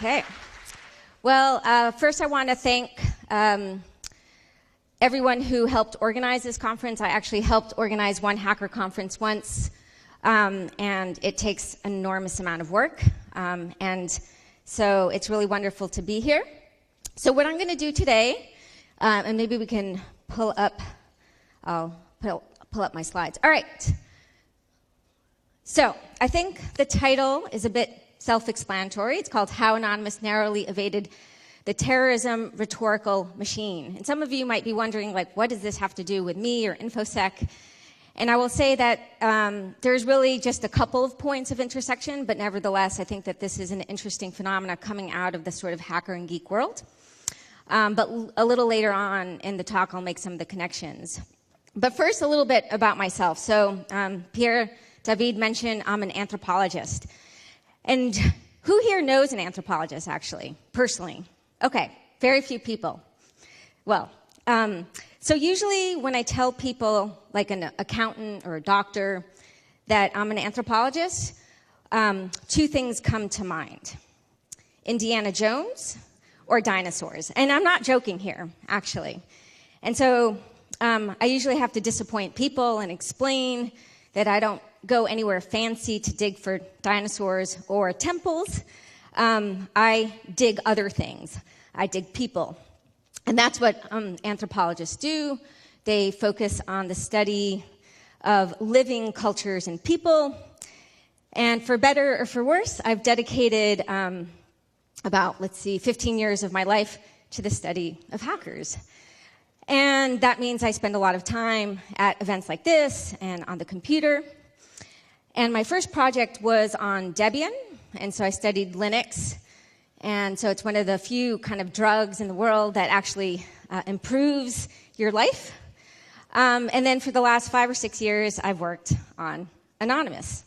Okay. Well, first I want to thank everyone who helped organize this conference. I actually helped organize one hacker conference once, and it takes an enormous amount of work. And so it's really wonderful to be here. So what I'm going to do today, and maybe we can I'll pull up my slides. All right. So I think the title is a bit self-explanatory. It's called How Anonymous Narrowly Evaded the Terrorism Rhetorical Machine. And some of you might be wondering, like, what does this have to do with me or InfoSec? And I will say that there's really just a couple of points of intersection, but nevertheless, I think that this is an interesting phenomena coming out of the sort of hacker and geek world. But a little later on in the talk, I'll make some of the connections. But first, a little bit about myself. So Pierre David mentioned I'm an anthropologist. And who here knows an anthropologist, actually, personally? Okay, very few people. Well, so usually when I tell people, like an accountant or a doctor, that I'm an anthropologist, two things come to mind: Indiana Jones or dinosaurs. And I'm not joking here, actually. And so I usually have to disappoint people and explain that I don't go anywhere fancy to dig for dinosaurs or temples. I dig other things. I dig people. And that's what anthropologists do. They focus on the study of living cultures and people. And for better or for worse, I've dedicated about, 15 years of my life to the study of hackers. And that means I spend a lot of time at events like this and on the computer. And my first project was on Debian, and so I studied Linux. And so it's one of the few kind of drugs in the world that actually improves your life. And then for the last 5 or 6 years, I've worked on Anonymous.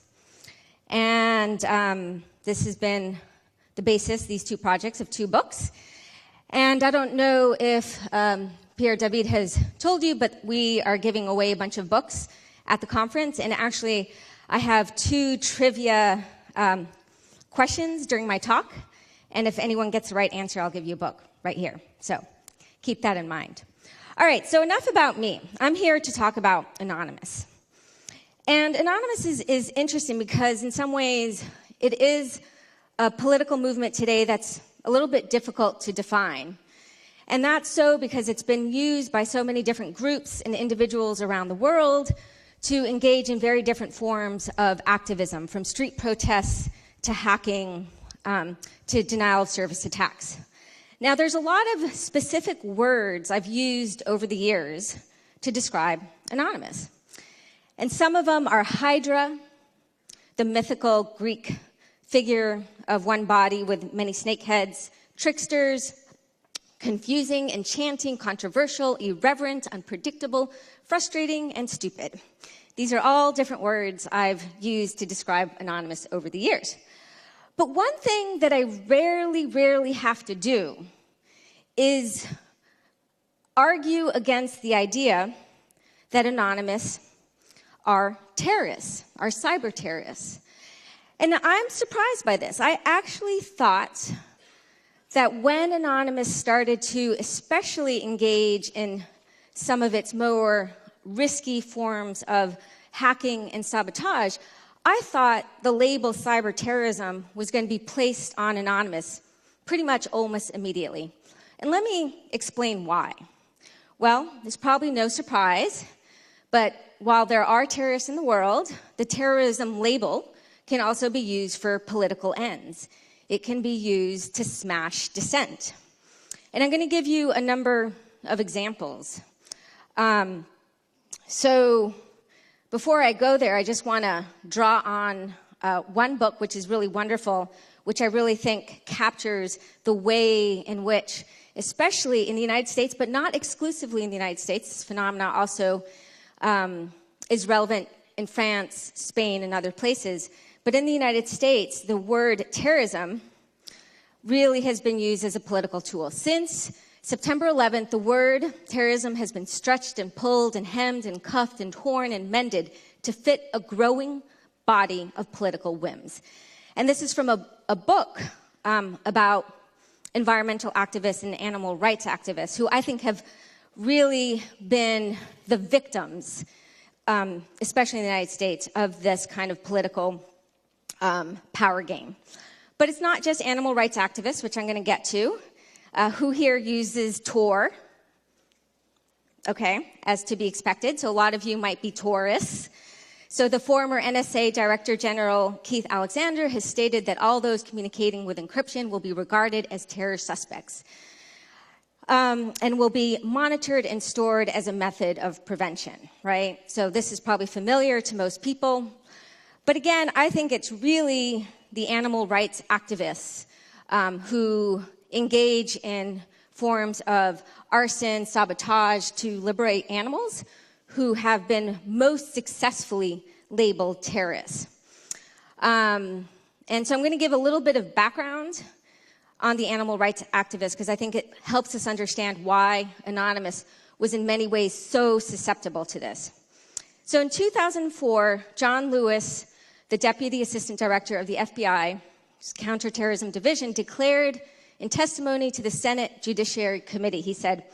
And this has been the basis, these two projects, of 2 books. And I don't know if Pierre David has told you, but we are giving away a bunch of books at the conference. And actually, I have 2 trivia questions during my talk. And if anyone gets the right answer, I'll give you a book right here. So keep that in mind. All right, so enough about me. I'm here to talk about Anonymous. And Anonymous is interesting because in some ways it is a political movement today that's a little bit difficult to define. And that's so because it's been used by so many different groups and individuals around the world to engage in very different forms of activism, from street protests to hacking to denial of service attacks. Now, there's a lot of specific words I've used over the years to describe Anonymous. And some of them are Hydra, the mythical Greek figure of one body with many snake heads, tricksters, confusing, enchanting, controversial, irreverent, unpredictable, frustrating, and stupid. These are all different words I've used to describe Anonymous over the years. But one thing that I rarely have to do is argue against the idea that Anonymous are terrorists, are cyber terrorists. And I'm surprised by this. I actually thought that when Anonymous started to especially engage in some of its more risky forms of hacking and sabotage, I thought the label cyber terrorism was going to be placed on Anonymous pretty much almost immediately. And let me explain why. Well, there's probably no surprise, but while there are terrorists in the world, the terrorism label can also be used for political ends. It can be used to smash dissent. And I'm going to give you a number of examples. So before I go there, I just want to draw on one book which is really wonderful, which I really think captures the way in which, especially in the United States, but not exclusively in the United States, this phenomena also is relevant in France, Spain, and other places. But in the United States, the word terrorism really has been used as a political tool. Since September 11th, the word terrorism has been stretched and pulled and hemmed and cuffed and torn and mended to fit a growing body of political whims. And this is from a book about environmental activists and animal rights activists who I think have really been the victims, especially in the United States, of this kind of political power game. But it's not just animal rights activists, which I'm going to get to. Who here uses Tor? Okay, as to be expected. So a lot of you might be tourists. So the former NSA Director General Keith Alexander has stated that all those communicating with encryption will be regarded as terror suspects and will be monitored and stored as a method of prevention, right? So this is probably familiar to most people. But again, I think it's really the animal rights activists who engage in forms of arson, sabotage to liberate animals who have been most successfully labeled terrorists. And so I'm going to give a little bit of background on the animal rights activists because I think it helps us understand why Anonymous was in many ways so susceptible to this. So in 2004, John Lewis, the Deputy Assistant Director of the FBI's Counterterrorism Division, declared in testimony to the Senate Judiciary Committee, he said,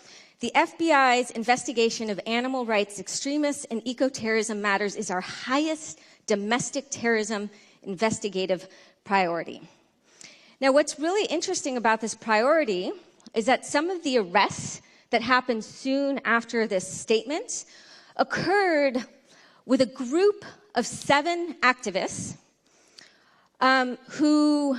"The FBI's investigation of animal rights extremists and eco-terrorism matters is our highest domestic terrorism investigative priority." Now, what's really interesting about this priority is that some of the arrests that happened soon after this statement occurred with a group of 7 activists who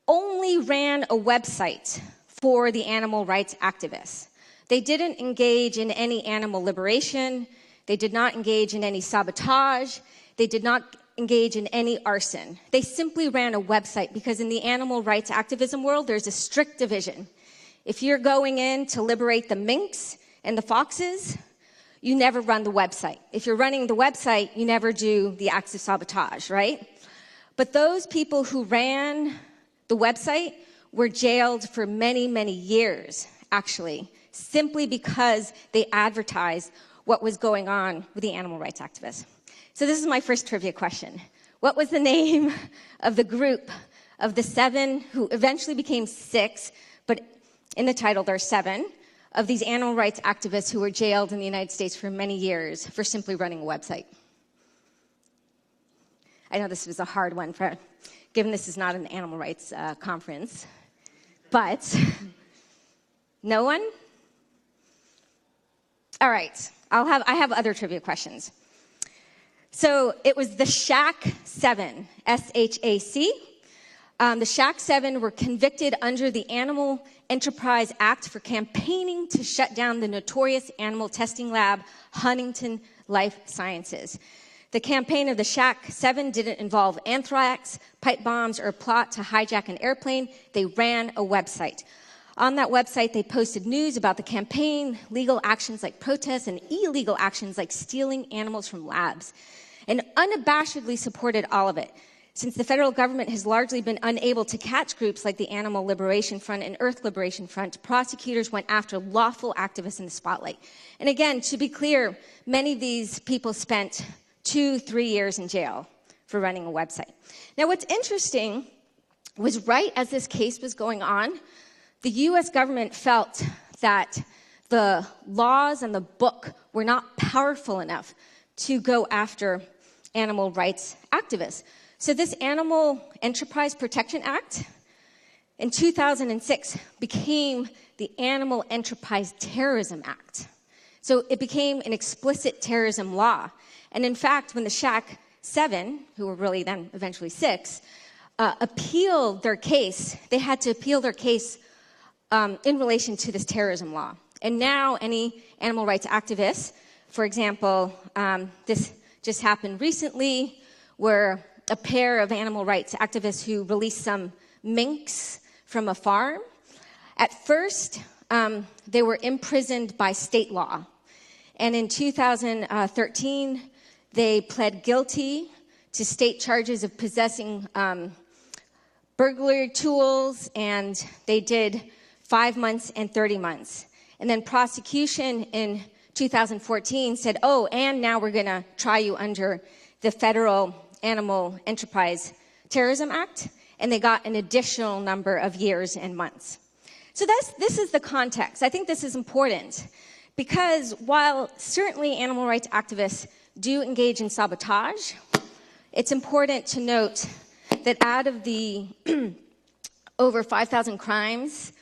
only ran a website for the animal rights activists. They didn't engage in any animal liberation. They did not engage in any sabotage. They did not engage in any arson. They simply ran a website because in the animal rights activism world, there's a strict division. If you're going in to liberate the minks and the foxes, you never run the website. If you're running the website, you never do the acts of sabotage, right? But those people who ran the website were jailed for many, many years, actually, simply because they advertised what was going on with the animal rights activists. So this is my first trivia question. What was the name of the group of the 7 who eventually became 6, but in the title there are 7, of these animal rights activists who were jailed in the United States for many years for simply running a website? I know this was a hard one, given this is not an animal rights conference, but no one? All right, I have other trivia questions. So it was the SHAC 7, S-H-A-C. The SHAC 7 were convicted under the Animal Enterprise Act for campaigning to shut down the notorious animal testing lab, Huntington Life Sciences. The campaign of the SHAC 7 didn't involve anthrax, pipe bombs, or a plot to hijack an airplane. They ran a website. On that website, they posted news about the campaign, legal actions like protests, and illegal actions like stealing animals from labs, and unabashedly supported all of it. Since the federal government has largely been unable to catch groups like the Animal Liberation Front and Earth Liberation Front, prosecutors went after lawful activists in the spotlight. And again, to be clear, many of these people spent 2-3 years in jail for running a website. Now, what's interesting was right as this case was going on, the U.S. government felt that the laws and the book were not powerful enough to go after animal rights activists. So this Animal Enterprise Protection Act in 2006 became the Animal Enterprise Terrorism Act. So it became an explicit terrorism law. And in fact, when the SHAC 7, who were really then eventually 6, appealed their case, they had to appeal their case in relation to this terrorism law. And now any animal rights activists, for example, this just happened recently, where a pair of animal rights activists who released some minks from a farm. At first, they were imprisoned by state law. And in 2013, they pled guilty to state charges of possessing burglary tools, and they did 5 months and 30 months. And then prosecution in 2014 said, oh, and now we're going to try you under the Federal Animal Enterprise Terrorism Act. and they got an additional number of years and months. So this is the context. I think this is important because while certainly animal rights activists do engage in sabotage, it's important to note that out of the over 5,000 crimes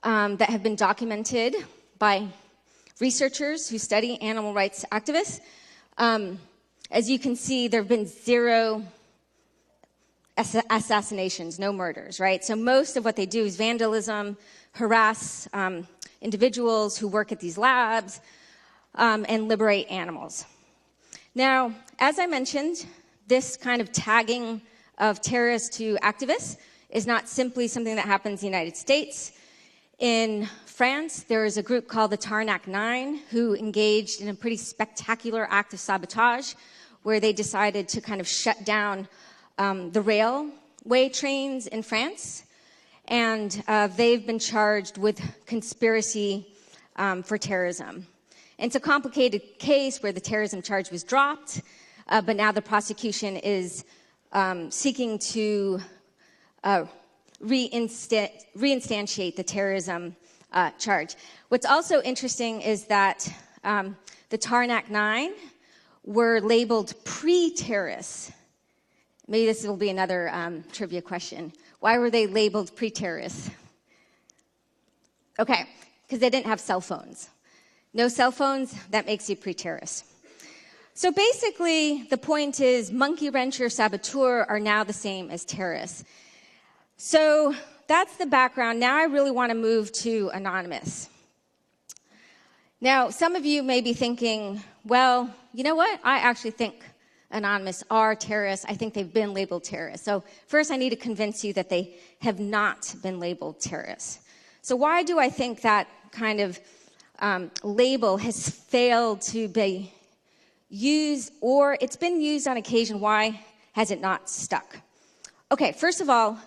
that have been documented by researchers who study animal rights activists, as you can see, there have been 0 assassinations, no murders, right? So most of what they do is vandalism, harass individuals who work at these labs, and liberate animals. Now, as I mentioned, this kind of tagging of terrorists to activists is not simply something that happens in the United States. In France, there is a group called the Tarnac 9 who engaged in a pretty spectacular act of sabotage where they decided to kind of shut down the railway trains in France. And they've been charged with conspiracy for terrorism. And it's a complicated case where the terrorism charge was dropped, but now the prosecution is seeking to reinstantiate the terrorism charge. What's also interesting is that the Tarnac 9 were labeled pre-terrorists. Maybe this will be another trivia question. Why were they labeled pre-terrorists? Okay, because they didn't have cell phones. No cell phones, that makes you pre-terrorist. So basically, the point is monkey wrencher, saboteur are now the same as terrorists. So that's the background. Now I really want to move to Anonymous. Now, some of you may be thinking, well, you know what? I actually think Anonymous are terrorists. I think they've been labeled terrorists. So first, I need to convince you that they have not been labeled terrorists. So why do I think that kind of label has failed to be used, or it's been used on occasion? Why has it not stuck? Okay, first of all,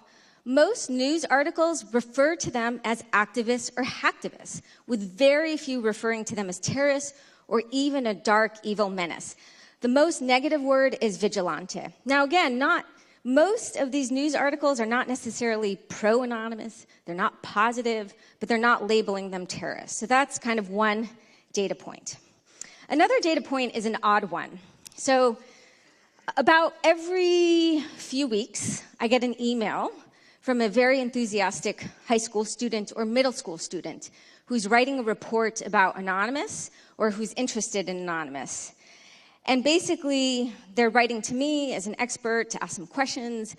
most news articles refer to them as activists or hacktivists, with very few referring to them as terrorists or even a dark, evil menace. The most negative word is vigilante. Now, again, most of these news articles are not necessarily pro-anonymous. They're not positive, but they're not labeling them terrorists. So that's kind of one data point. Another data point is an odd one. So about every few weeks, I get an email from a very enthusiastic high school student or middle school student who's writing a report about Anonymous or who's interested in Anonymous. And basically, they're writing to me as an expert to ask some questions,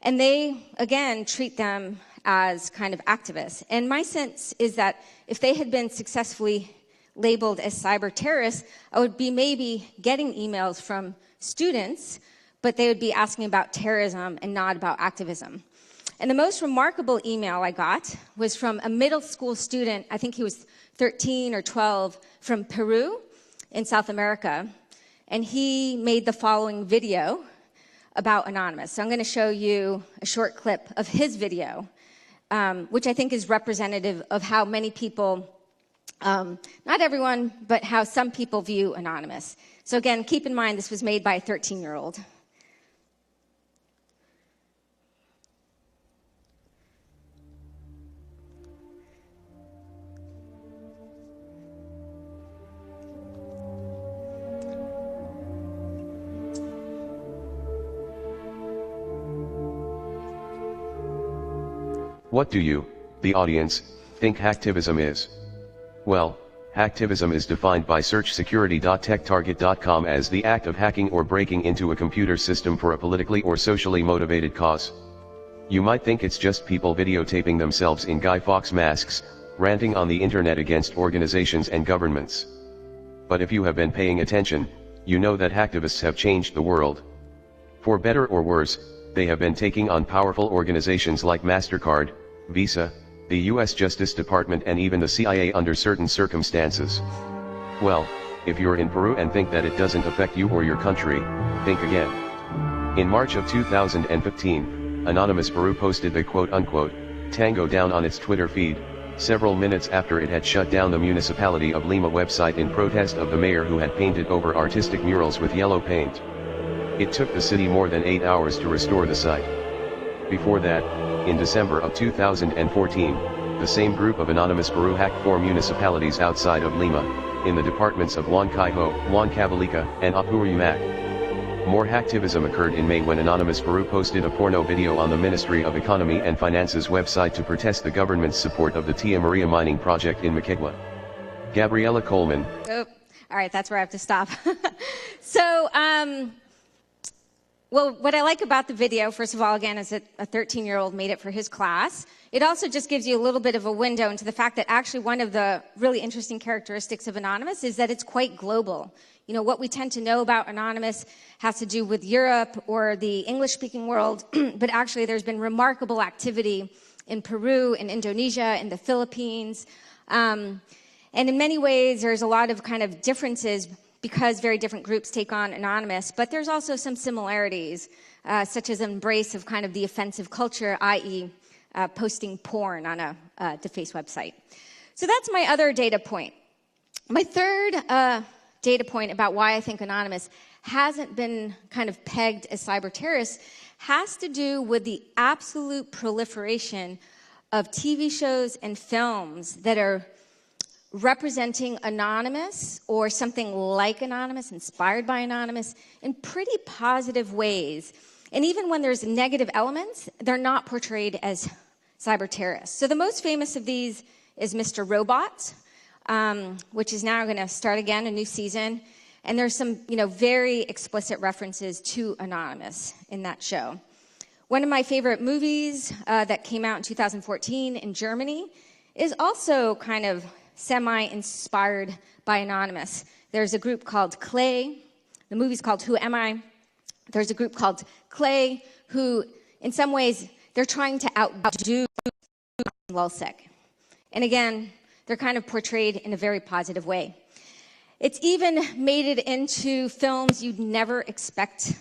and they, again, treat them as kind of activists. And my sense is that if they had been successfully labeled as cyber terrorists, I would be maybe getting emails from students, but they would be asking about terrorism and not about activism. And the most remarkable email I got was from a middle school student, I think he was 13 or 12, from Peru in South America. And he made the following video about Anonymous. So I'm going to show you a short clip of his video, which I think is representative of how many people, not everyone, but how some people view Anonymous. So again, keep in mind this was made by a 13-year-old. What do you, the audience, think hacktivism is? Well, hacktivism is defined by searchsecurity.techtarget.com as the act of hacking or breaking into a computer system for a politically or socially motivated cause. You might think it's just people videotaping themselves in Guy Fawkes masks, ranting on the internet against organizations and governments. But if you have been paying attention, you know that hacktivists have changed the world. For better or worse, they have been taking on powerful organizations like MasterCard, Visa, the US Justice Department and even the CIA under certain circumstances. Well, if you're in Peru and think that it doesn't affect you or your country, think again. In March of 2015, Anonymous Peru posted the quote-unquote tango down on its Twitter feed, several minutes after it had shut down the municipality of Lima website in protest of the mayor who had painted over artistic murals with yellow paint. It took the city more than 8 hours to restore the site. Before that, in December of 2014, the same group of anonymous Peru hacked 4 municipalities outside of Lima, in the departments of Huancayo, Huancavelica, and Apurímac. More hacktivism occurred in May when Anonymous Peru posted a porno video on the Ministry of Economy and Finance's website to protest the government's support of the Tia Maria mining project in Moquegua. Gabriela Coleman. Oh, all right, that's where I have to stop. So, well, what I like about the video, first of all, again, is that a 13-year-old made it for his class. It also just gives you a little bit of a window into the fact that actually one of the really interesting characteristics of Anonymous is that it's quite global. You know, what we tend to know about Anonymous has to do with Europe or the English-speaking world, but actually there's been remarkable activity in Peru, in Indonesia, in the Philippines. And in many ways, there's a lot of kind of differences because very different groups take on Anonymous, but there's also some similarities, such as embrace of kind of the offensive culture, i.e. Posting porn on a defaced website. So that's my other data point. My third data point about why I think Anonymous hasn't been kind of pegged as cyber terrorists has to do with the absolute proliferation of TV shows and films that are representing Anonymous or something like Anonymous, inspired by Anonymous, in pretty positive ways. And even when there's negative elements, they're not portrayed as cyber terrorists. So the most famous of these is Mr. Robot, which is now going to start again, a new season. And there's some, very explicit references to Anonymous in that show. One of my favorite movies that came out in 2014 in Germany is also kind of semi-inspired by Anonymous. There's a group called Clay. The movie's called Who Am I? There's a group called Clay who, in some ways, they're trying to outdo Lulzsec. And again, they're kind of portrayed in a very positive way. It's even made it into films you'd never expect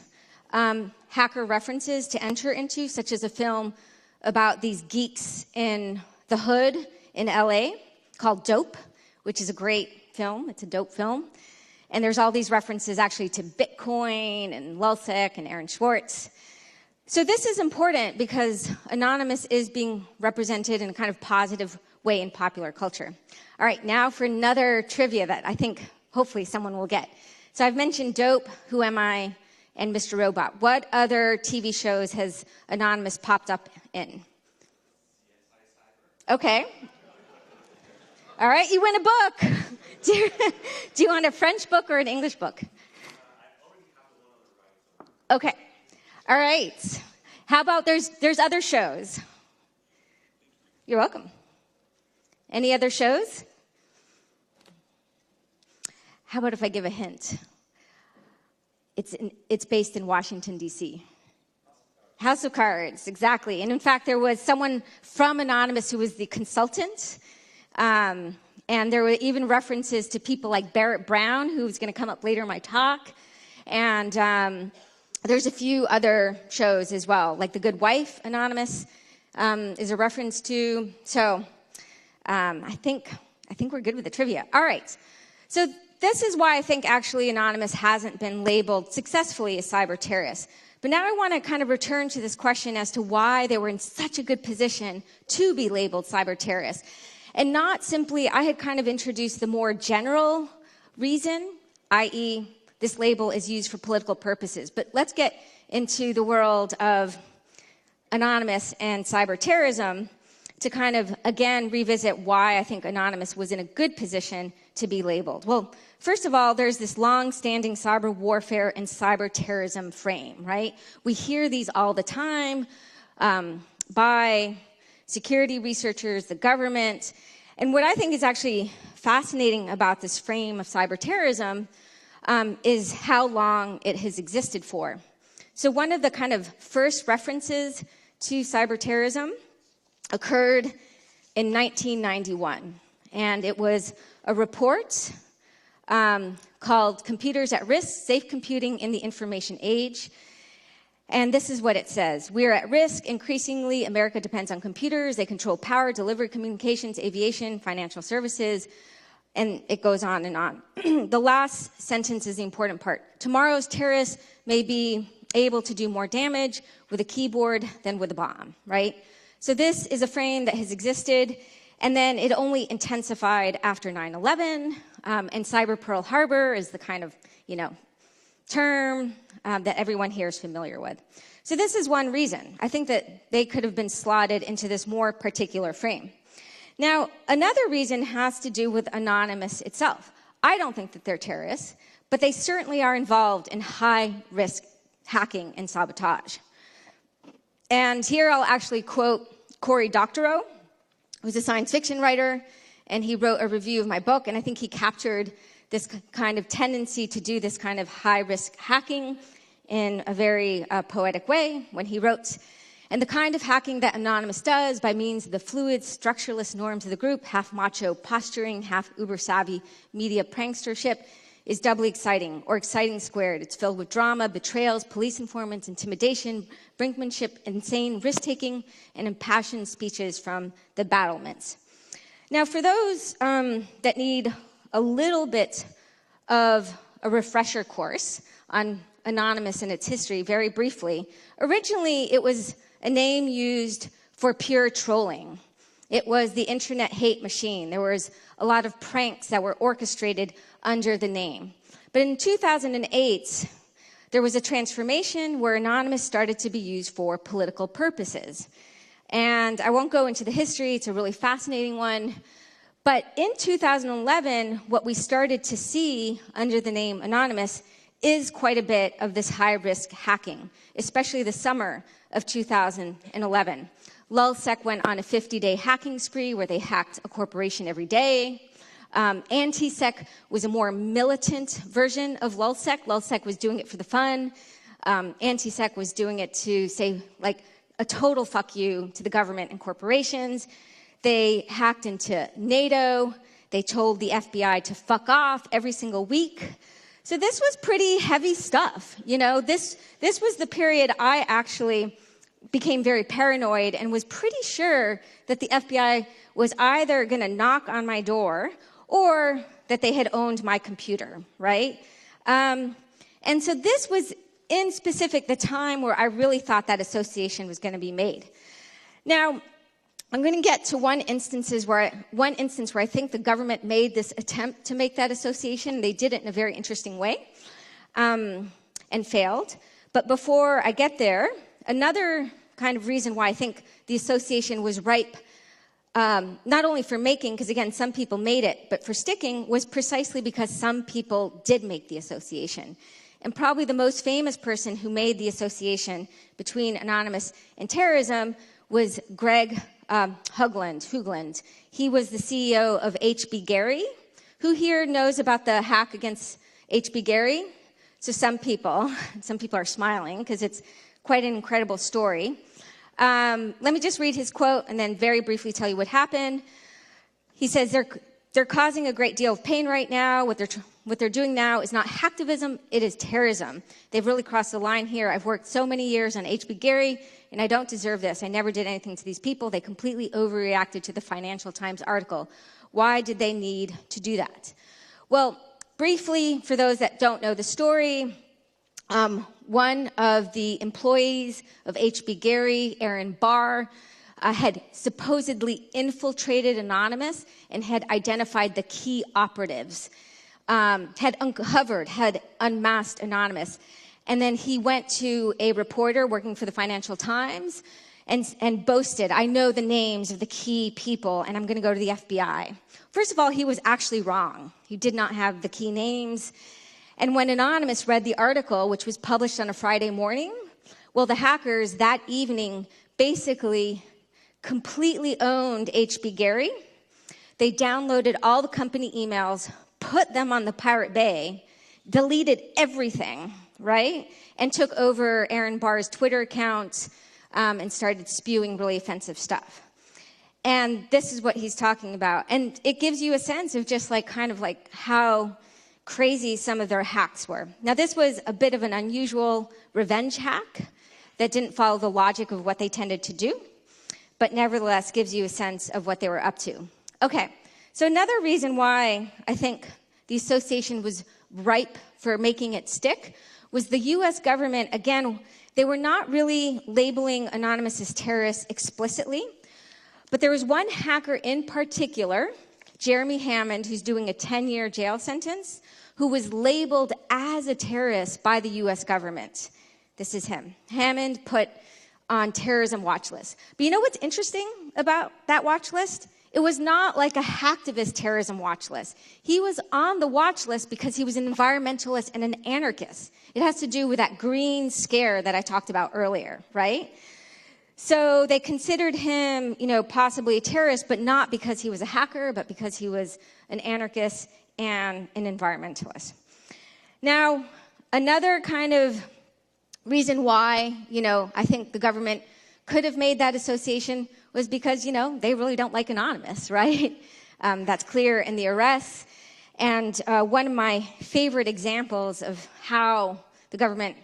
hacker references to enter into, such as a film about these geeks in the hood in LA called Dope, which is a great film. It's a dope film. And there's all these references actually to Bitcoin and Lulzsec and Aaron Swartz. So this is important because Anonymous is being represented in a kind of positive way in popular culture. All right, now for another trivia that I think hopefully someone will get. So I've mentioned Dope, Who Am I, and Mr. Robot. What other TV shows has Anonymous popped up in? Okay. All right, you win a book. Do you want a French book or an English book? Okay. All right. How about there's other shows? You're welcome. Any other shows? How about if I give a hint? It's based in Washington, D.C. House of Cards, exactly. And in fact, there was someone from Anonymous who was the consultant. And there were even references to people like Barrett Brown, who's going to come up later in my talk. And there's a few other shows as well, like The Good Wife, Anonymous, is a reference to. So I think we're good with the trivia. All right. So this is why I think actually Anonymous hasn't been labeled successfully as cyber terrorists. But now I want to kind of return to this question as to why they were in such a good position to be labeled cyber terrorists. And not simply, I had kind of introduced the more general reason, i.e., this label is used for political purposes. But let's get into the world of Anonymous and cyber terrorism to kind of, again, revisit why I think Anonymous was in a good position to be labeled. Well, first of all, there's this long-standing cyber warfare and cyber terrorism frame, right? We hear these all the time by security researchers, the government. And what I think is actually fascinating about this frame of cyber terrorism is how long it has existed for. So one of the kind of first references to cyber terrorism occurred in 1991. And it was a report called Computers at Risk, Safe Computing in the Information Age. And this is what it says. We are at risk. Increasingly, America depends on computers. They control power, delivery, communications, aviation, financial services, and it goes on and on. The last sentence is the important part. Tomorrow's terrorists may be able to do more damage with a keyboard than with a bomb, right? So this is a frame that has existed, and then it only intensified after 9/11, and Cyber Pearl Harbor is the kind of, term that everyone here is familiar with. So this is one reason. I think that they could have been slotted into this more particular frame. Now, another reason has to do with Anonymous itself. I don't think that they're terrorists, but they certainly are involved in high-risk hacking and sabotage. And here I'll actually quote Cory Doctorow, who's a science fiction writer, and he wrote a review of my book, and I think he captured this kind of tendency to do this kind of high-risk hacking in a very poetic way when he wrote, "And the kind of hacking that Anonymous does by means of the fluid, structureless norms of the group, half macho posturing, half uber-savvy media prankstership, is doubly exciting, or exciting squared. It's filled with drama, betrayals, police informants, intimidation, brinkmanship, insane risk-taking, and impassioned speeches from the battlements." Now, for those that need a little bit of a refresher course on Anonymous and its history, very briefly, originally it was a name used for pure trolling. It was the internet hate machine. There was a lot of pranks that were orchestrated under the name. But in 2008, there was a transformation where Anonymous started to be used for political purposes. And I won't go into the history, it's a really fascinating one. But in 2011, what we started to see under the name Anonymous is quite a bit of this high-risk hacking, especially the summer of 2011. Lulzsec went on a 50-day hacking spree where they hacked a corporation every day. Antisec was a more militant version of Lulzsec. Lulzsec was doing it for the fun. Antisec was doing it to say, like, a total fuck you to the government and corporations. They hacked into NATO. They told the FBI to fuck off every single week. So this was pretty heavy stuff. This was the period I actually became very paranoid and was pretty sure that the FBI was either going to knock on my door or that they had owned my computer, right? And so this was, in specific, the time where I really thought that association was going to be made. Now, I'm going to get to one instance where I think the government made this attempt to make that association. They did it in a very interesting way and failed. But before I get there, another kind of reason why I think the association was ripe, not only for making, because again, some people made it, but for sticking, was precisely because some people did make the association. And probably the most famous person who made the association between Anonymous and terrorism was Greg Hugland. He was the CEO of HB Gary. Who here knows about the hack against HB Gary? So some people are smiling because it's quite an incredible story. Let me just read his quote and then very briefly tell you what happened. He says, they're causing a great deal of pain right now. What they're doing now is not hacktivism, it is terrorism. They've really crossed the line here. I've worked so many years on HB Gary, and I don't deserve this. I never did anything to these people. They completely overreacted to the Financial Times article. Why did they need to do that? Well, briefly, for those that don't know the story, one of the employees of HB Gary, Aaron Barr, had supposedly infiltrated Anonymous and had identified the key operatives, had unmasked Anonymous. And then he went to a reporter working for the Financial Times and boasted, I know the names of the key people, and I'm going to go to the FBI. First of all, he was actually wrong. He did not have the key names. And when Anonymous read the article, which was published on a Friday morning, well, the hackers that evening basically completely owned HB Gary. They downloaded all the company emails, put them on the Pirate Bay, deleted everything, right? And took over Aaron Barr's Twitter account and started spewing really offensive stuff. And this is what he's talking about. And it gives you a sense of just kind of how crazy some of their hacks were. Now, this was a bit of an unusual revenge hack that didn't follow the logic of what they tended to do, but nevertheless gives you a sense of what they were up to. Okay, so another reason why I think the association was ripe for making it stick was the US government, again, they were not really labeling Anonymous as terrorists explicitly, but there was one hacker in particular, Jeremy Hammond, who's doing a 10-year jail sentence, who was labeled as a terrorist by the US government. This is him. Hammond put on terrorism watch list. But you know what's interesting about that watch list? It was not like a hacktivist terrorism watch list. He was on the watch list because he was an environmentalist and an anarchist. It has to do with that green scare that I talked about earlier, right? So they considered him, possibly a terrorist, but not because he was a hacker, but because he was an anarchist and an environmentalist. Now, another kind of reason why, I think the government could have made that association was because, they really don't like Anonymous, right? That's clear in the arrests. And one of my favorite examples of how the government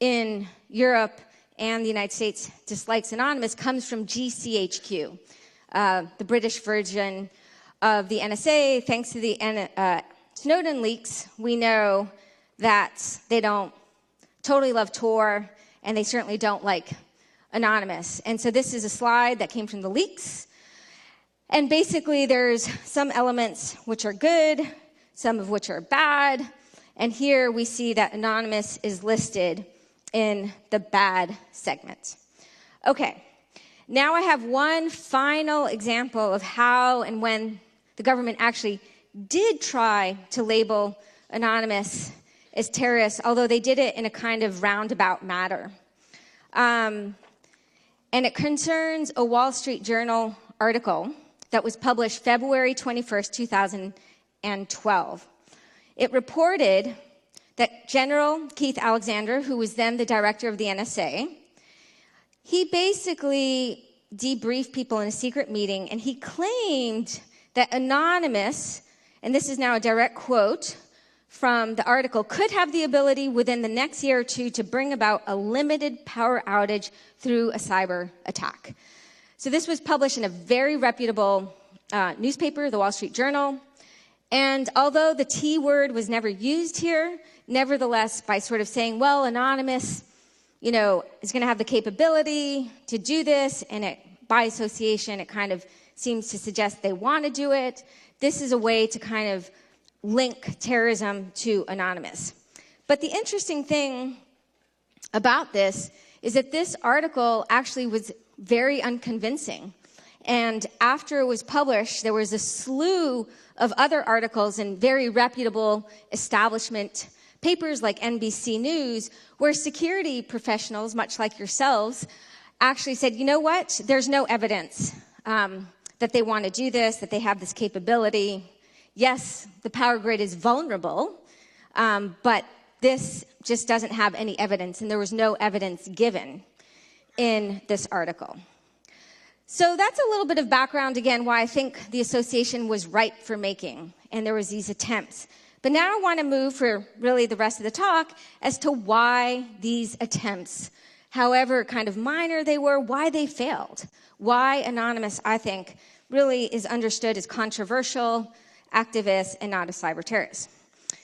in Europe and the United States dislikes Anonymous comes from GCHQ, the British version of the NSA. Thanks to the Snowden leaks, we know that they don't totally love Tor, and they certainly don't like Anonymous. And so this is a slide that came from the leaks. And basically, there's some elements which are good, some of which are bad. And here we see that Anonymous is listed in the bad segment. Okay, now I have one final example of how and when the government actually did try to label Anonymous as terrorists, although they did it in a kind of roundabout manner. And it concerns a Wall Street Journal article that was published February 21st, 2012. It reported that General Keith Alexander, who was then the director of the NSA, he basically debriefed people in a secret meeting, and he claimed that Anonymous, and this is now a direct quote from the article, could have the ability within the next year or two to bring about a limited power outage through a cyber attack. So this was published in a very reputable newspaper, the Wall Street Journal. And although the T word was never used here, nevertheless, by sort of saying, well, Anonymous, is going to have the capability to do this, and by association, it kind of seems to suggest they want to do it. This is a way to kind of link terrorism to Anonymous. But the interesting thing about this is that this article actually was very unconvincing. And after it was published, there was a slew of other articles in very reputable establishment papers like NBC News, where security professionals, much like yourselves, actually said, you know what, there's no evidence that they want to do this, that they have this capability. Yes, the power grid is vulnerable, but this just doesn't have any evidence, and there was no evidence given in this article. So that's a little bit of background, again, why I think the association was ripe for making, and there was these attempts. But now I want to move for really the rest of the talk as to why these attempts, however kind of minor they were, why they failed. Why Anonymous, I think, really is understood as controversial, activist, and not a cyber terrorist.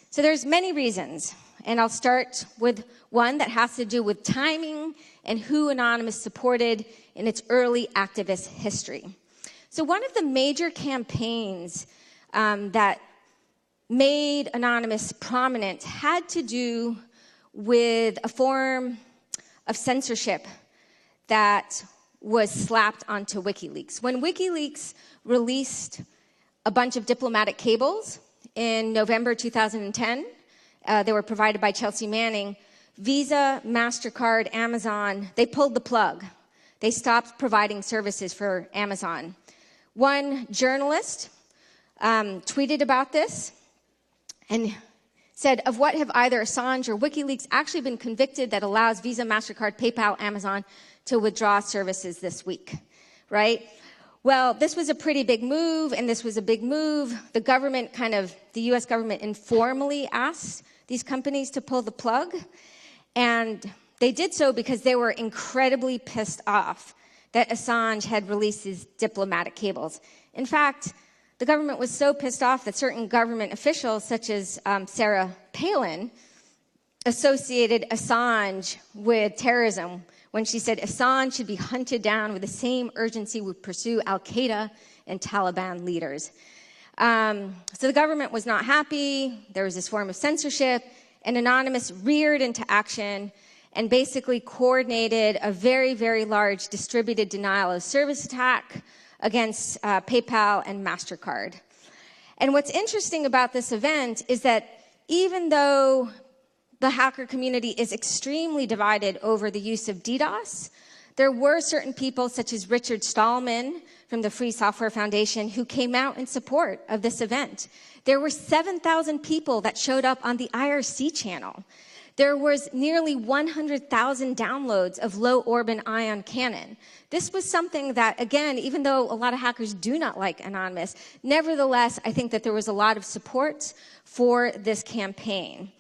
So there's many reasons, and I'll start with one that has to do with timing and who Anonymous supported in its early activist history. So one of the major campaigns that made Anonymous prominent had to do with a form of censorship that was slapped onto WikiLeaks. When WikiLeaks released a bunch of diplomatic cables in November 2010, they were provided by Chelsea Manning. Visa, MasterCard, Amazon, they pulled the plug. They stopped providing services for Amazon. One journalist tweeted about this and said, of what have either Assange or WikiLeaks actually been convicted that allows Visa, MasterCard, PayPal, Amazon to withdraw services this week, right? Well, this was a pretty big move, and this was a big move. The US government informally asked these companies to pull the plug, and they did so because they were incredibly pissed off that Assange had released his diplomatic cables. In fact, the government was so pissed off that certain government officials, such as Sarah Palin, associated Assange with terrorism when she said Assange should be hunted down with the same urgency we pursue al-Qaeda and Taliban leaders. So the government was not happy. There was this form of censorship, and Anonymous reared into action and basically coordinated a very, very large distributed denial of service attack against PayPal and MasterCard. And what's interesting about this event is that even though the hacker community is extremely divided over the use of DDoS, there were certain people such as Richard Stallman from the Free Software Foundation who came out in support of this event. There were 7,000 people that showed up on the IRC channel. There was nearly 100,000 downloads of low orbit ion cannon. This was something that, again, even though a lot of hackers do not like Anonymous, nevertheless, I think that there was a lot of support for this campaign.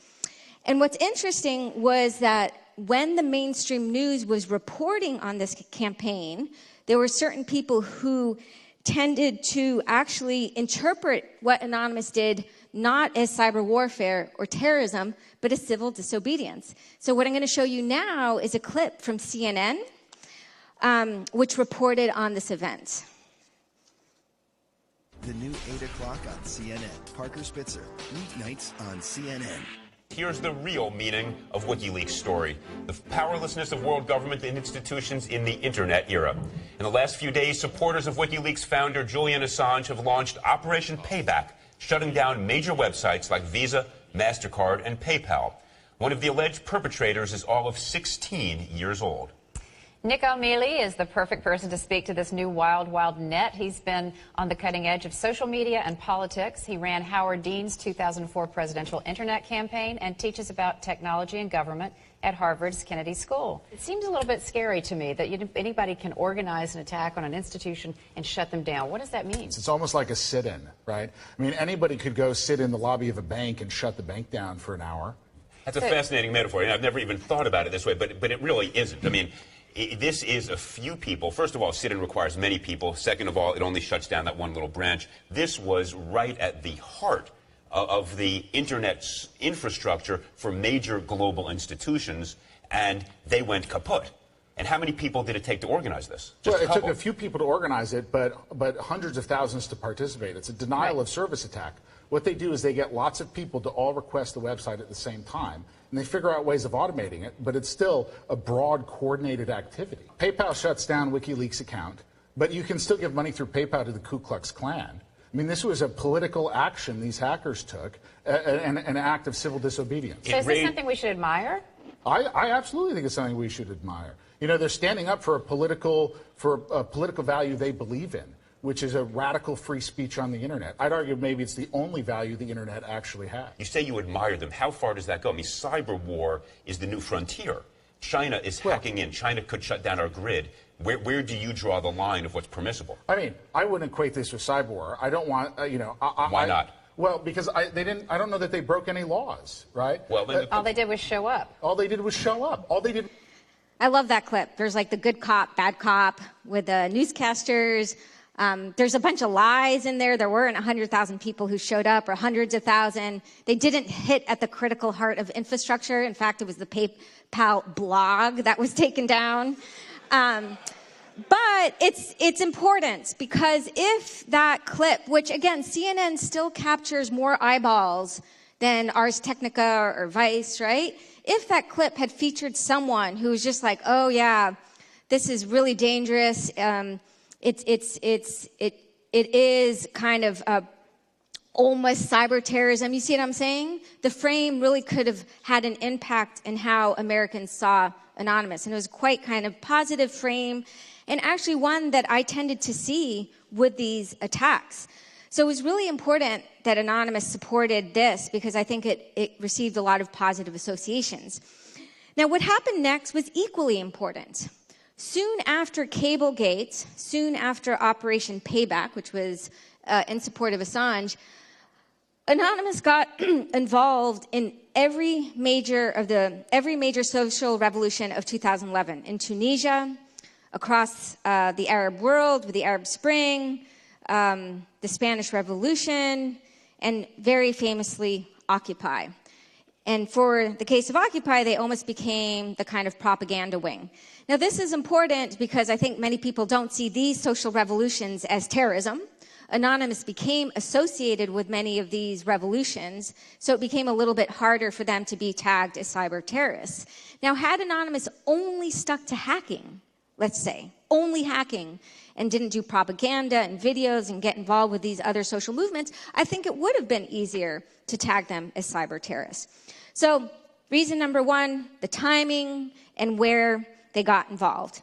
And what's interesting was that when the mainstream news was reporting on this campaign, there were certain people who tended to actually interpret what Anonymous did not as cyber warfare or terrorism, but as civil disobedience. So what I'm going to show you now is a clip from CNN, which reported on this event. The new 8 o'clock on CNN. Parker Spitzer, weeknights on CNN. Here's the real meaning of WikiLeaks' story: the powerlessness of world government and institutions in the internet era. In the last few days, supporters of WikiLeaks founder Julian Assange have launched Operation Payback, shutting down major websites like Visa, MasterCard, and PayPal. One of the alleged perpetrators is all of 16 years old. Nick O'Mealy is the perfect person to speak to this new wild, wild net. He's been on the cutting edge of social media and politics. He ran Howard Dean's 2004 presidential internet campaign and teaches about technology and government at Harvard's Kennedy School. It seems a little bit scary to me that anybody can organize an attack on an institution and shut them down. What does that mean? It's almost like a sit-in, right? I mean, anybody could go sit in the lobby of a bank and shut the bank down for an hour. That's a fascinating metaphor, and I've never even thought about it this way, but it really isn't. I mean, this is a few people. First of all, sit-in requires many people. Second of all, it only shuts down that one little branch. This was right at the heart of the Internet's infrastructure for major global institutions, and they went kaput. And how many people did it take to organize this? Well, it took a few people to organize it, but hundreds of thousands to participate. It's a denial of service attack. What they do is they get lots of people to all request the website at the same time, and they figure out ways of automating it, but it's still a broad, coordinated activity. PayPal shuts down WikiLeaks' account, but you can still give money through PayPal to the Ku Klux Klan. I mean, this was a political action these hackers took, an act of civil disobedience. So is this something we should admire? I absolutely think it's something we should admire. You know, they're standing up for a political value they believe in, which is a radical free speech on the internet. I'd argue maybe it's the only value the internet actually has. You say you admire them. How far does that go? I mean, cyber war is the new frontier. China is hacking in. China could shut down our grid. Where do you draw the line of what's permissible? I mean, I wouldn't equate this with cyber war. I don't want, Why not? Well, because I don't know that they broke any laws, right? Well, then all they did was show up. All they did was show up. All they did. I love that clip. There's like the good cop, bad cop with the newscasters. There's a bunch of lies in there. There weren't 100,000 people who showed up or hundreds of thousands. They didn't hit at the critical heart of infrastructure. In fact, it was the PayPal blog that was taken down. But it's important because if that clip, which again, CNN still captures more eyeballs than Ars Technica or Vice, right? If that clip had featured someone who was just like, oh yeah, this is really dangerous. It is kind of almost cyber terrorism. You see what I'm saying? The frame really could have had an impact in how Americans saw Anonymous. And it was quite kind of positive frame, and actually one that I tended to see with these attacks. So it was really important that Anonymous supported this because I think it received a lot of positive associations. Now, what happened next was equally important. Soon after Cablegate, soon after Operation Payback, which was in support of Assange, Anonymous got involved in every major social revolution of 2011 in Tunisia, across the Arab world with the Arab Spring, the Spanish Revolution, and very famously Occupy. And for the case of Occupy, they almost became the kind of propaganda wing. Now, this is important because I think many people don't see these social revolutions as terrorism. Anonymous became associated with many of these revolutions, so it became a little bit harder for them to be tagged as cyber terrorists. Now, had Anonymous only stuck to hacking, let's say, only hacking, and didn't do propaganda and videos and get involved with these other social movements, I think it would have been easier to tag them as cyber terrorists. So, reason number one, the timing and where they got involved.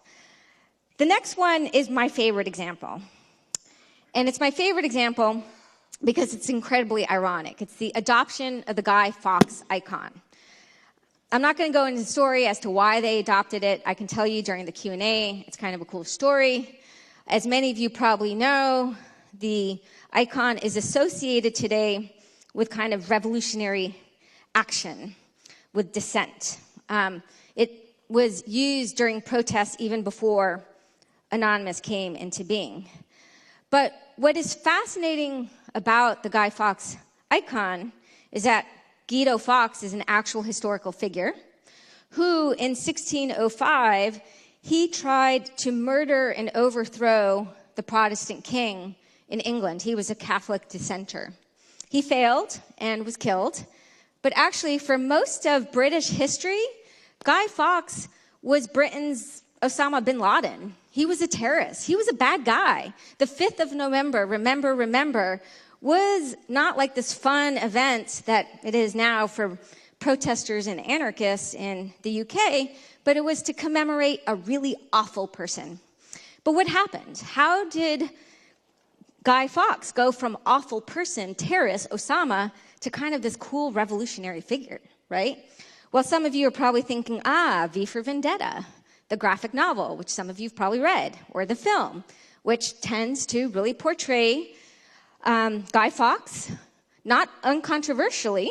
The next one is my favorite example. And it's my favorite example because it's incredibly ironic. It's the adoption of the Guy Fawkes icon. I'm not going to go into the story as to why they adopted it. I can tell you during the Q&A. It's kind of a cool story. As many of you probably know, the icon is associated today with kind of revolutionary action, with dissent. It was used during protests even before Anonymous came into being. But what is fascinating about the Guy Fawkes icon is that Guido Fawkes is an actual historical figure who, in 1605, he tried to murder and overthrow the Protestant king in England. He was a Catholic dissenter. He failed and was killed. But actually, for most of British history, Guy Fawkes was Britain's Osama bin Laden. He was a terrorist. He was a bad guy. The 5th of November, remember, was not like this fun event that it is now for protesters and anarchists in the UK, but it was to commemorate a really awful person. But what happened? How did Guy Fawkes go from awful person, terrorist, Osama, to kind of this cool revolutionary figure, right? Well, some of you are probably thinking, V for Vendetta, the graphic novel, which some of you have probably read, or the film, which tends to really portray Guy Fawkes, not uncontroversially,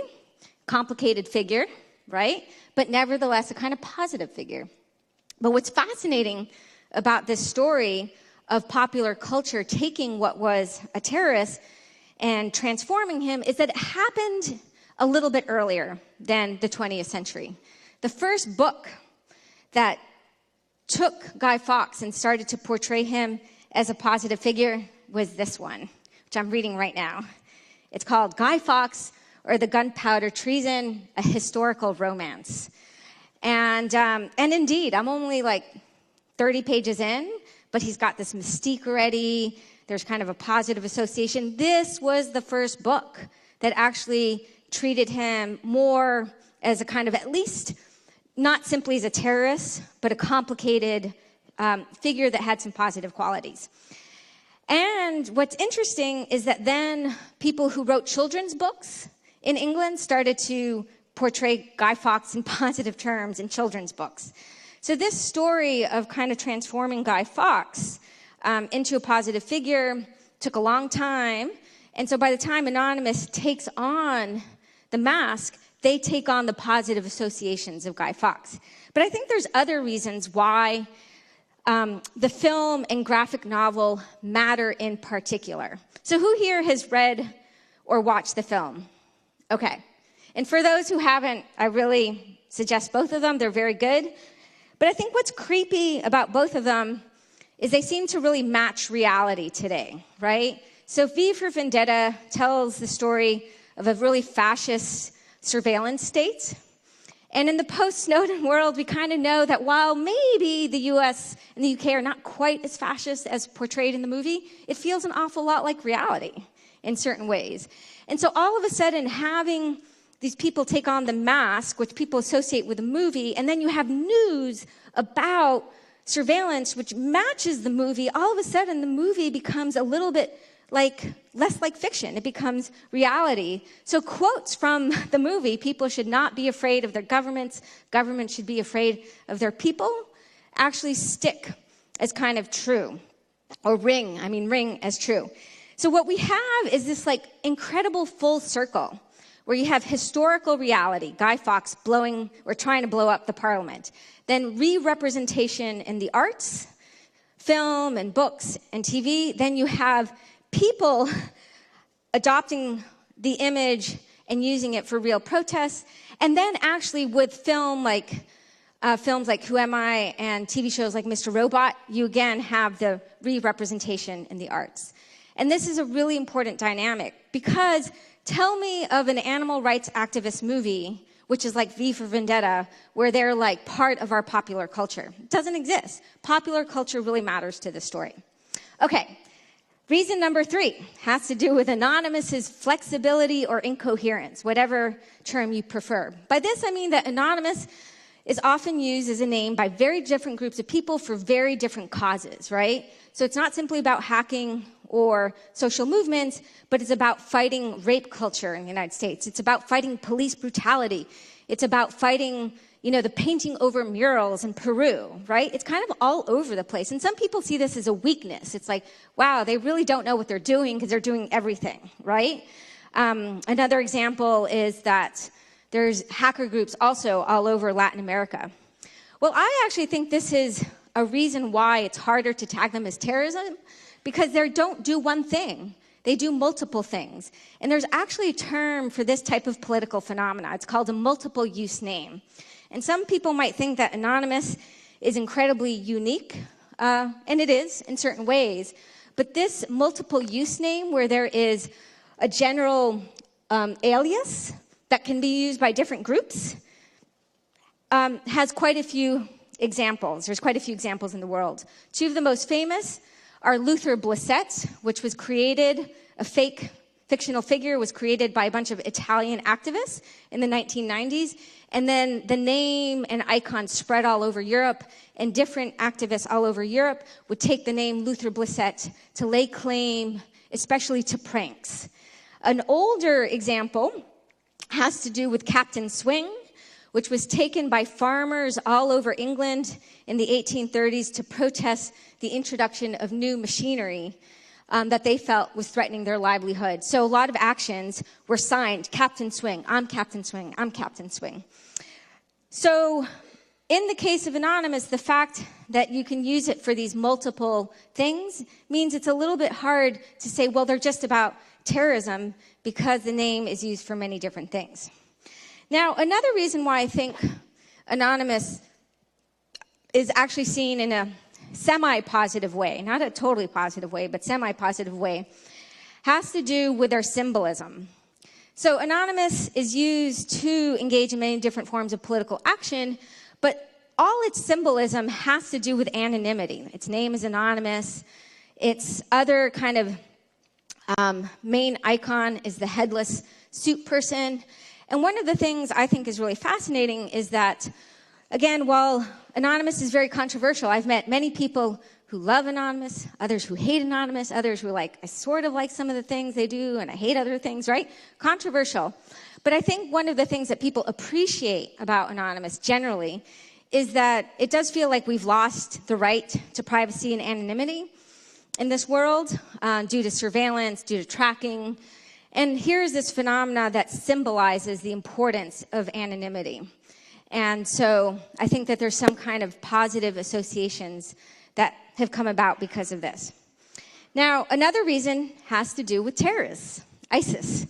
complicated figure, right? But nevertheless, a kind of positive figure. But what's fascinating about this story of popular culture taking what was a terrorist and transforming him is that it happened a little bit earlier than the 20th century. The first book that took Guy Fawkes and started to portray him as a positive figure was this one, which I'm reading right now. It's called Guy Fawkes or the Gunpowder Treason, a Historical Romance. And indeed, I'm only like 30 pages in, but he's got this mystique already. There's kind of a positive association. This was the first book that actually treated him more as a kind of, at least, not simply as a terrorist, but a complicated figure that had some positive qualities. And what's interesting is that then people who wrote children's books in England started to portray Guy Fawkes in positive terms in children's books. So this story of kind of transforming Guy Fawkes into a positive figure took a long time. And so by the time Anonymous takes on the mask, they take on the positive associations of Guy Fawkes. But I think there's other reasons why the film and graphic novel matter in particular. So who here has read or watched the film? Okay. And for those who haven't, I really suggest both of them. They're very good. But I think what's creepy about both of them is they seem to really match reality today, right? So V for Vendetta tells the story of a really fascist surveillance state. And in the post-Snowden world, we kind of know that while maybe the US and the UK are not quite as fascist as portrayed in the movie, it feels an awful lot like reality in certain ways. And so all of a sudden, having these people take on the mask, which people associate with the movie, and then you have news about surveillance, which matches the movie, all of a sudden the movie becomes a little bit less like fiction. It becomes reality. So quotes from the movie, people should not be afraid of their governments, governments should be afraid of their people, actually stick as kind of true, or ring as true. So what we have is this incredible full circle where you have historical reality, Guy Fawkes trying to blow up the parliament, then re-representation in the arts, film and books and TV, then you have people adopting the image and using it for real protests. And then actually with films like Who Am I and TV shows like Mr. Robot, you again have the re-representation in the arts. And this is a really important dynamic because tell me of an animal rights activist movie, which is like V for Vendetta, where they're like part of our popular culture. It doesn't exist. Popular culture really matters to the story. Okay, reason number 3 has to do with Anonymous's flexibility or incoherence, whatever term you prefer. By this, I mean that Anonymous is often used as a name by very different groups of people for very different causes, right? So it's not simply about hacking or social movements, but it's about fighting rape culture in the United States. It's about fighting police brutality. It's about fighting, the painting over murals in Peru, right? It's kind of all over the place. And some people see this as a weakness. It's like, wow, they really don't know what they're doing because they're doing everything, right? Another example is that there's hacker groups also all over Latin America. Well, I actually think this is a reason why it's harder to tag them as terrorism, because they don't do one thing. They do multiple things. And there's actually a term for this type of political phenomena. It's called a multiple use name. And some people might think that Anonymous is incredibly unique, and it is in certain ways. But this multiple use name, where there is a general alias that can be used by different groups, has quite a few examples. There's quite a few examples in the world. 2 of the most famous are Luther Blissett, which was created, a fake fictional figure was created by a bunch of Italian activists in the 1990s. And then the name and icon spread all over Europe, and different activists all over Europe would take the name Luther Blissett to lay claim, especially to pranks. An older example has to do with Captain Swing, which was taken by farmers all over England in the 1830s to protest the introduction of new machinery that they felt was threatening their livelihood. So a lot of actions were signed, Captain Swing, I'm Captain Swing, I'm Captain Swing. So in the case of Anonymous, the fact that you can use it for these multiple things means it's a little bit hard to say, well, they're just about terrorism, because the name is used for many different things. Now, another reason why I think Anonymous is actually seen in a semi-positive way, not a totally positive way, but semi-positive way, has to do with their symbolism. So Anonymous is used to engage in many different forms of political action, but all its symbolism has to do with anonymity. Its name is anonymous. Its other kind of main icon is the headless suit person. And one of the things I think is really fascinating is that, again, while Anonymous is very controversial, I've met many people who love Anonymous, others who hate Anonymous, others who are like, I sort of like some of the things they do and I hate other things, right? Controversial. But I think one of the things that people appreciate about Anonymous generally is that it does feel like we've lost the right to privacy and anonymity in this world due to surveillance, due to tracking. And here's this phenomena that symbolizes the importance of anonymity. And so I think that there's some kind of positive associations that have come about because of this. Now, another reason has to do with terrorists, ISIS.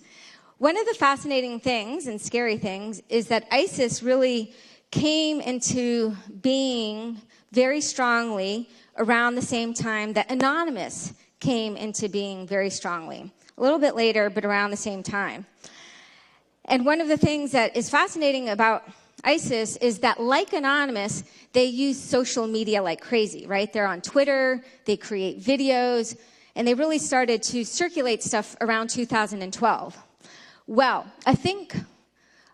One of the fascinating things and scary things is that ISIS really came into being very strongly around the same time that Anonymous came into being very strongly. A little bit later, but around the same time. And one of the things that is fascinating about ISIS is that, like Anonymous, they use social media like crazy, right? They're on Twitter, they create videos, and they really started to circulate stuff around 2012. Well, I think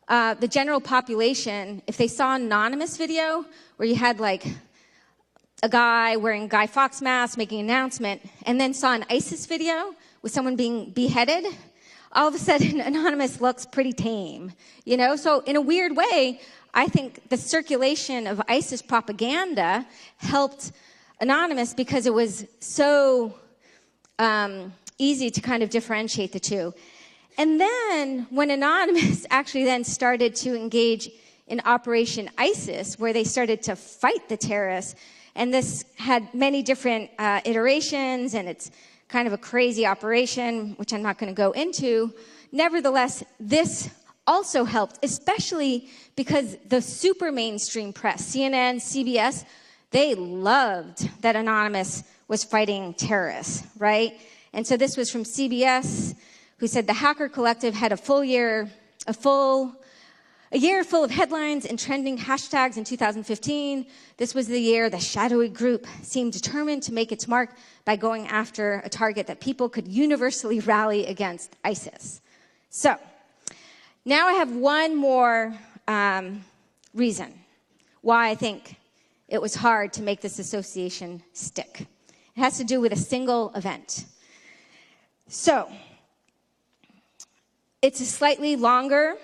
the general population, if they saw an Anonymous video where you had like a guy wearing a Guy Fawkes mask making an announcement, and then saw an ISIS video with someone being beheaded, all of a sudden Anonymous looks pretty tame, you know? So in a weird way, I think the circulation of ISIS propaganda helped Anonymous because it was so easy to kind of differentiate the two. And then when Anonymous actually then started to engage in Operation ISIS, where they started to fight the terrorists, and this had many different iterations, and it's kind of a crazy operation, which I'm not going to go into. Nevertheless, this also helped, especially because the super mainstream press, CNN, CBS, they loved that Anonymous was fighting terrorists, right? And so this was from CBS, who said the Hacker Collective had a year full of headlines and trending hashtags in 2015. This was the year the shadowy group seemed determined to make its mark by going after a target that people could universally rally against, ISIS. So, now I have one more reason why I think it was hard to make this association stick. It has to do with a single event. So, it's a slightly longer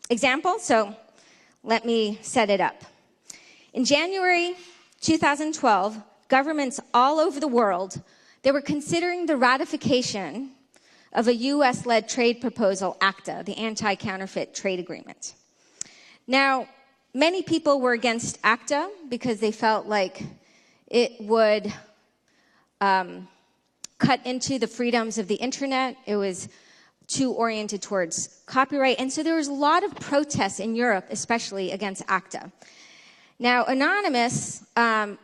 example, so let me set it up. In January 2012, governments all over the world, they were considering the ratification of a U.S.-led trade proposal, ACTA, the Anti-Counterfeit Trade Agreement. Now, many people were against ACTA because they felt like it would cut into the freedoms of the internet. It was too oriented towards copyright. And so there was a lot of protests in Europe, especially against ACTA. Now, Anonymous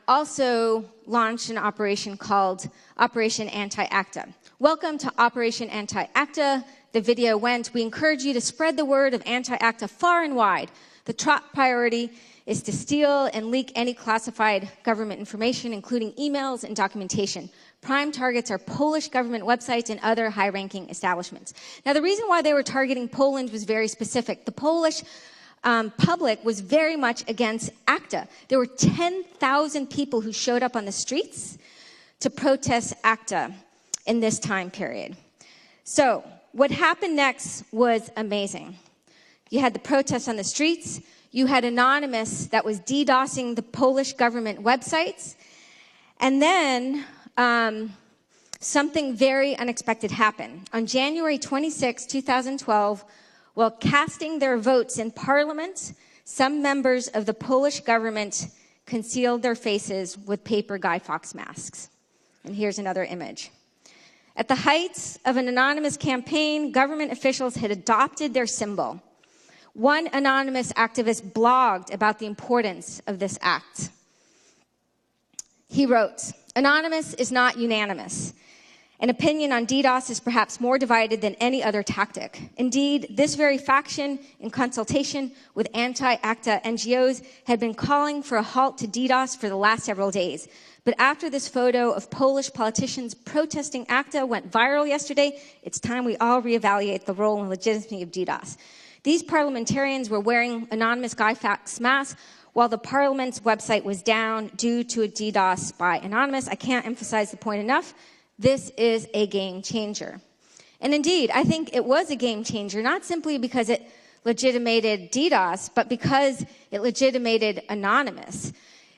also launched an operation called Operation Anti-ACTA. Welcome to Operation Anti-ACTA. The video went, we encourage you to spread the word of anti-ACTA far and wide. The top priority is to steal and leak any classified government information, including emails and documentation. Prime targets are Polish government websites and other high-ranking establishments. Now, the reason why they were targeting Poland was very specific. The Polish public was very much against ACTA. There were 10,000 people who showed up on the streets to protest ACTA in this time period. So, what happened next was amazing. You had the protests on the streets. You had Anonymous that was DDoSing the Polish government websites. And then something very unexpected happened. On January 26, 2012, while casting their votes in Parliament, some members of the Polish government concealed their faces with paper Guy Fawkes masks. And here's another image. At the height of an Anonymous campaign, government officials had adopted their symbol. One Anonymous activist blogged about the importance of this act. He wrote, Anonymous is not unanimous. An opinion on DDoS is perhaps more divided than any other tactic. Indeed, this very faction, in consultation with anti-ACTA NGOs, had been calling for a halt to DDoS for the last several days. But after this photo of Polish politicians protesting ACTA went viral yesterday, it's time we all reevaluate the role and legitimacy of DDoS. These parliamentarians were wearing Anonymous Guy Fawkes masks while the Parliament's website was down due to a DDoS by Anonymous. I can't emphasize the point enough. This is a game changer. And indeed, I think it was a game changer, not simply because it legitimated DDoS, but because it legitimated Anonymous.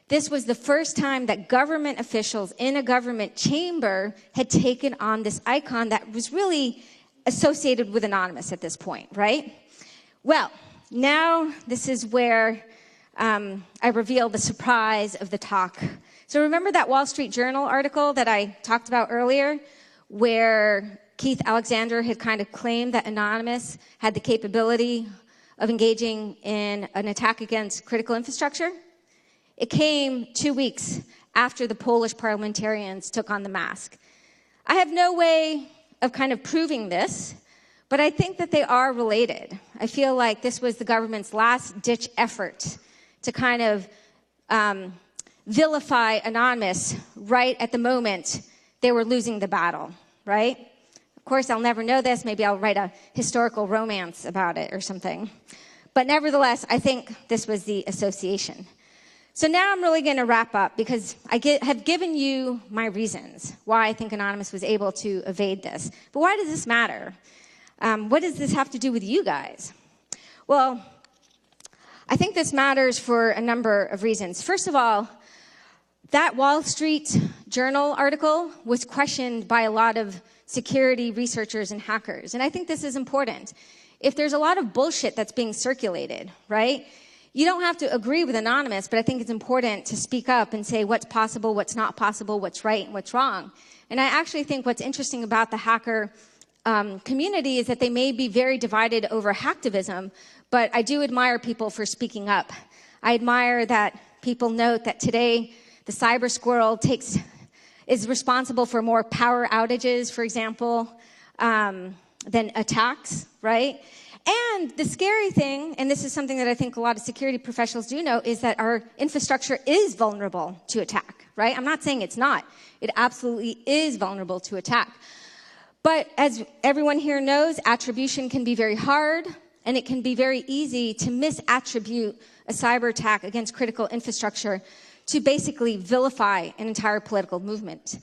This was the first time that government officials in a government chamber had taken on this icon that was really associated with Anonymous at this point, right? Well, now this is where I reveal the surprise of the talk. So remember that Wall Street Journal article that I talked about earlier, where Keith Alexander had kind of claimed that Anonymous had the capability of engaging in an attack against critical infrastructure? It came 2 weeks after the Polish parliamentarians took on the mask. I have no way of kind of proving this, but I think that they are related. I feel like this was the government's last-ditch effort to kind of vilify Anonymous right at the moment they were losing the battle, right? Of course, I'll never know this. Maybe I'll write a historical romance about it or something. But nevertheless, I think this was the association. So now I'm really going to wrap up because I have given you my reasons why I think Anonymous was able to evade this. But why does this matter? What does this have to do with you guys? Well, I think this matters for a number of reasons. First of all, that Wall Street Journal article was questioned by a lot of security researchers and hackers. And I think this is important. If there's a lot of bullshit that's being circulated, right? You don't have to agree with Anonymous, but I think it's important to speak up and say what's possible, what's not possible, what's right, and what's wrong. And I actually think what's interesting about the hacker community is that they may be very divided over hacktivism, but I do admire people for speaking up. I admire that people note that today the cyber squirrel is responsible for more power outages, for example, than attacks, right? And the scary thing, and this is something that I think a lot of security professionals do know, is that our infrastructure is vulnerable to attack, right? I'm not saying it's not. It absolutely is vulnerable to attack. But as everyone here knows, attribution can be very hard, and it can be very easy to misattribute a cyber attack against critical infrastructure to basically vilify an entire political movement.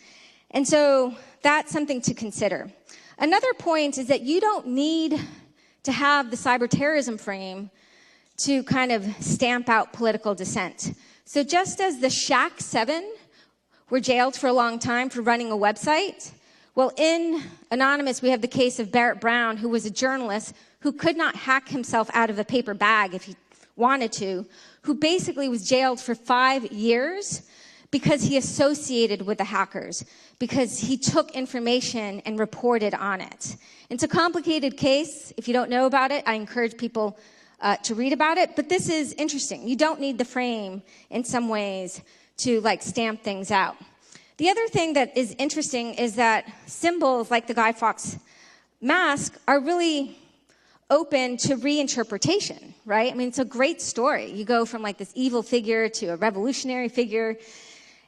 And so that's something to consider. Another point is that you don't need to have the cyber terrorism frame to kind of stamp out political dissent. So just as the Shack 7 were jailed for a long time for running a website, well, in Anonymous, we have the case of Barrett Brown, who was a journalist who could not hack himself out of a paper bag if he wanted to, who basically was jailed for 5 years because he associated with the hackers, because he took information and reported on it. It's a complicated case. If you don't know about it, I encourage people to read about it. But this is interesting. You don't need the frame in some ways to like stamp things out. The other thing that is interesting is that symbols like the Guy Fawkes mask are really open to reinterpretation, right? I mean, it's a great story. You go from like this evil figure to a revolutionary figure,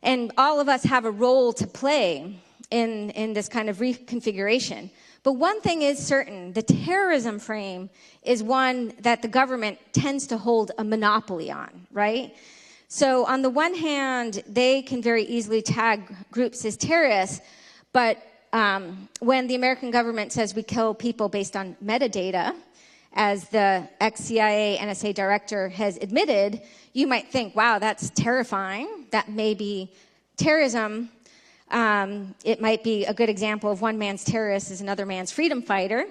and all of us have a role to play in this kind of reconfiguration. But one thing is certain, the terrorism frame is one that the government tends to hold a monopoly on, right? So on the one hand, they can very easily tag groups as terrorists, but when the American government says we kill people based on metadata, as the ex-CIA NSA director has admitted, you might think, wow, that's terrifying. That may be terrorism. It might be a good example of one man's terrorist is another man's freedom fighter.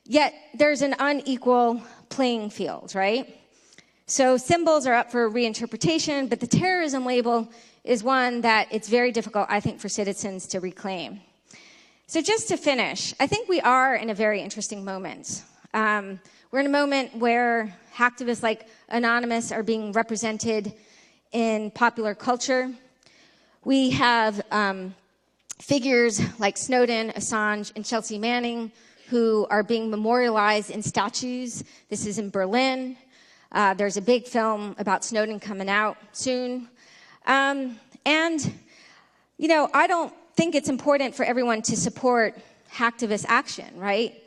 Yet there's an unequal playing field, right? So symbols are up for reinterpretation, but the terrorism label is one that it's very difficult, I think, for citizens to reclaim. So just to finish, I think we are in a very interesting moment. We're in a moment where hacktivists like Anonymous are being represented in popular culture. We have figures like Snowden, Assange, and Chelsea Manning who are being memorialized in statues. This is in Berlin. There's a big film about Snowden coming out soon. And, you know, I don't think it's important for everyone to support hacktivist action, right?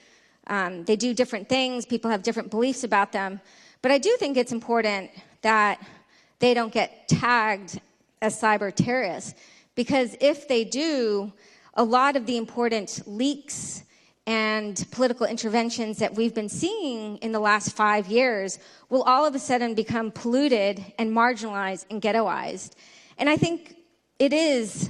They do different things. People have different beliefs about them. But I do think it's important that they don't get tagged as cyber terrorists, because if they do, a lot of the important leaks and political interventions that we've been seeing in the last 5 years will all of a sudden become polluted and marginalized and ghettoized. And I think it is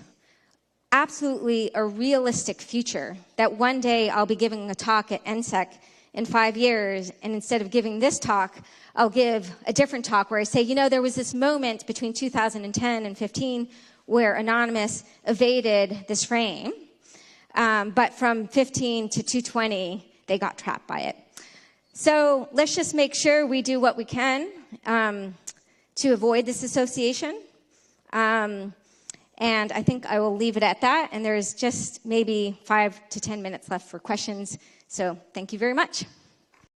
absolutely a realistic future that one day I'll be giving a talk at NSEC in 5 years, and instead of giving this talk, I'll give a different talk where I say, you know, there was this moment between 2010 and 15 where Anonymous evaded this frame, but from 15 to 220, they got trapped by it. So let's just make sure we do what we can to avoid this association. And I think I will leave it at that. And there's just maybe 5 to 10 minutes left for questions. So thank you very much.